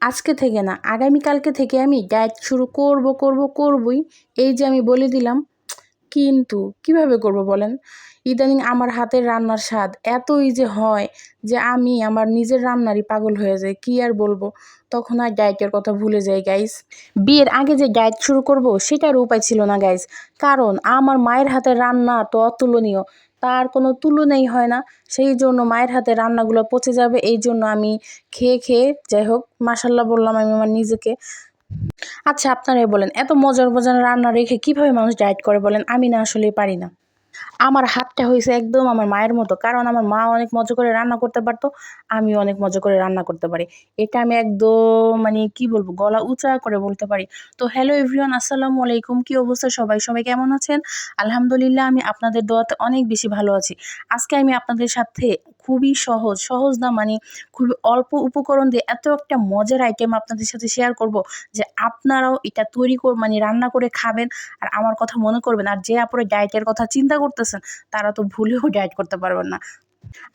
আজকে থেকে না, আগামীকালকে থেকে আমি ডায়েট শুরু করবই। এই যে আমি বলে দিলাম, কিন্তু কিভাবে করব বলেন? ইদানিং আমার হাতের রান্নার স্বাদ এতই যে হয় যে আমি আমার নিজের রান্নারই পাগল হয়ে যাই। কি আর বলবো? তখন আর ডায়েটের কথা ভুলে যাই গাইস। বিয়ের আগে যে ডায়েট শুরু করব সেটার উপায় ছিল না গাইস। কারণ আমার মায়ের হাতের রান্না তো অতুলনীয়। তার কোনো তুলনাই হয় না। সেই জন্য মায়ের হাতের রান্নাগুলো পচে যাবে, এইজন্য আমি খেয়ে যাই হোক মাশাআল্লাহ বললাম আমি আমার নিজেকে। আচ্ছা আপনারাই বলেন, এত মজার রান্না রেখে কিভাবে মানুষ ডায়েট করে বলেন? আমি না আসলেই পারি না। আমার হাতটা হইছে একদম আমার মায়ের মতো। কারণ আমার মা অনেক মজা করে রান্না করতে পারতো, আমিও অনেক মজা করে রান্না করতে পারি। এটা আমি একদম মানে কি বলবো, গলা উঁচা করে বলতে পারি। তো হ্যালো এভরিওয়ান, আসসালামু আলাইকুম। কি অবস্থা সবাই? সবাই কেমন আছেন? আলহামদুলিল্লাহ আমি আপনাদের দোয়াতে অনেক বেশি ভালো আছি। আজকে আমি আপনাদের সাথে খুবই সহজ না মানে খুবই অল্প উপকরণ দিয়ে এত একটা মজার আইটেম আপনাদের সাথে শেয়ার করব যে আপনারাও এটা তৈরি মানে রান্না করে খাবেন আর আমার কথা মনে করবেন। আর যে আপুরা ডায়েটের কথা চিন্তা করতেছেন তারা তো ভুলেও ডায়েট করতে পারবেন না।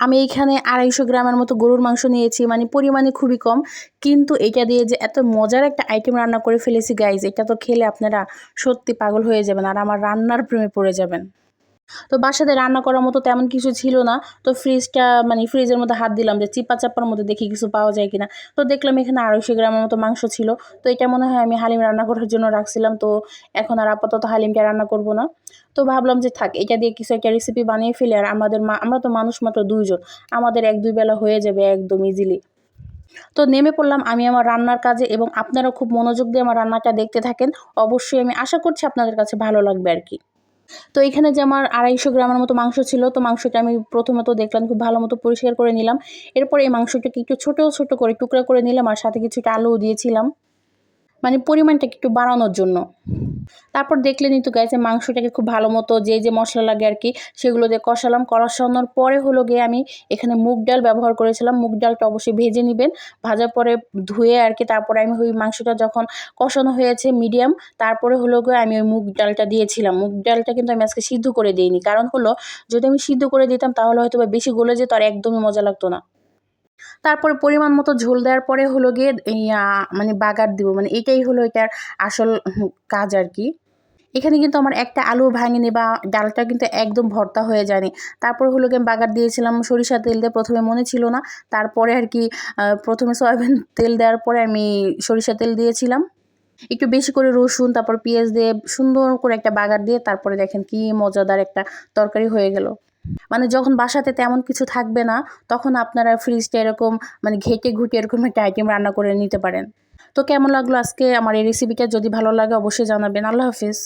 আমি এইখানে 250 গ্রামের মতো গরুর মাংস নিয়েছি, মানে পরিমাণে খুবই কম। কিন্তু এটা দিয়ে যে এত মজার একটা আইটেম রান্না করে ফেলেছি গাইজ, এটা তো খেলে আপনারা সত্যি পাগল হয়ে যাবেন আর আমার রান্নার প্রেমে পড়ে যাবেন। তো বাসাতে রান্না করার মতো তেমন কিছু ছিল না। তো মানে ফ্রিজের মধ্যে হাত দিলাম যে চিপা-চাপ্পার মধ্যে দেখি কিছু পাওয়া যায় কিনা। তো দেখলাম এখানে 250 গ্রামের মতো মাংস ছিল। তো এটা মনে হয় আমি হালিম রান্না করার জন্য রাখছিলাম। তো এখন আর আপাতত হালিমটা রান্না করব না। তো ভাবলাম যে থাক, এটা দিয়ে কিছু একটা রেসিপি বানিয়ে ফেলি। আর আমরা তো মানুষ মাত্র 2 জন। আমাদের 1-2 বেলা হয়ে যাবে একদম ইজিলি। তো নেমে পড়লাম আমি আমার রান্নার কাজে এবং আপনারাও খুব মনোযোগ দিয়ে আমার রান্নাটা দেখতে থাকেন। অবশ্যই আমি আশা করছি আপনাদের কাছে ভালো লাগবে আরকি। তো এখানে যে আমার 250 গ্রামের মতো মাংস ছিল, তো মাংসটা আমি প্রথমত দেখলাম খুব ভালো মতো পরিষ্কার করে নিলাম। এরপরে এই মাংসটাকে একটু ছোট করে টুকরা করে নিলাম আর সাথে কিছুটা আলুও দিয়েছিলাম। মানে পরিমাণটাকে একটু বাড়ানোর জন্য। তারপর দেখলেনই তো গাইস, মাংসটাকে খুব ভালো মতো যে মশলা লাগে আরকি সেগুলো দিয়ে কষালাম। কষানোর পরে হলো গিয়ে আমি এখানে মুগ ডাল ব্যবহার করেছিলাম। মুগ ডালটা অবশ্যই ভেজে নিবেন। ভাজার পরে ধুয়ে আরকি তারপরে আমি ওই মাংসটা যখন কষানো হয়েছে মিডিয়াম, তারপরে হলো গিয়ে আমি ওই মুগ ডালটা দিয়েছিলাম। মুগ ডালটা কিন্তু আমি আজকে সিদ্ধ করে দেইনি। কারণ হলো যদি আমি সিদ্ধ করে দিতাম তাহলে হয়তোবা বেশি গলে যেত আর একদমই মজা লাগতো না। তারপরে পরিমাণ মতো ঝোল দেওয়ার পরে হলো গিয়ে মানে বাগার দিব। মানে এটাই হলো এটার আসল কাজ আরকি। এখানে কিন্তু আমার একটা আলুও ভাঙেনি বা ডালটা কিন্তু একদম ভর্তা হয়ে যায়নি। তারপর হলো গিয়ে আমি বাগার দিয়েছিলাম সরিষার তেল দিয়ে। ১ম এ মনে ছিল না। তারপরে আরকি ১ম এ সয়াবিন তেল দেওয়ার পরে আমি সরিষার তেল দিয়েছিলাম। একটু বেশি করে রসুন তারপর পেঁয়াজ দিয়ে সুন্দর করে একটা বাগার দিয়ে তারপরে দেখেন কি মজাদার একটা তরকারি হয়ে গেল। মানে যখন বাসাতে তেমন কিছু থাকবে না তখন আপনারা ফ্রিজটা এরকম মানে ঘেঁটে ঘুঁটে এরকম একটা আইটেম রান্না করে নিতে পারেন। তো কেমন লাগলো আজকে আমার এই রেসিপিটা? যদি ভালো লাগে অবশ্যই জানাবেন। আল্লাহ হাফেজ।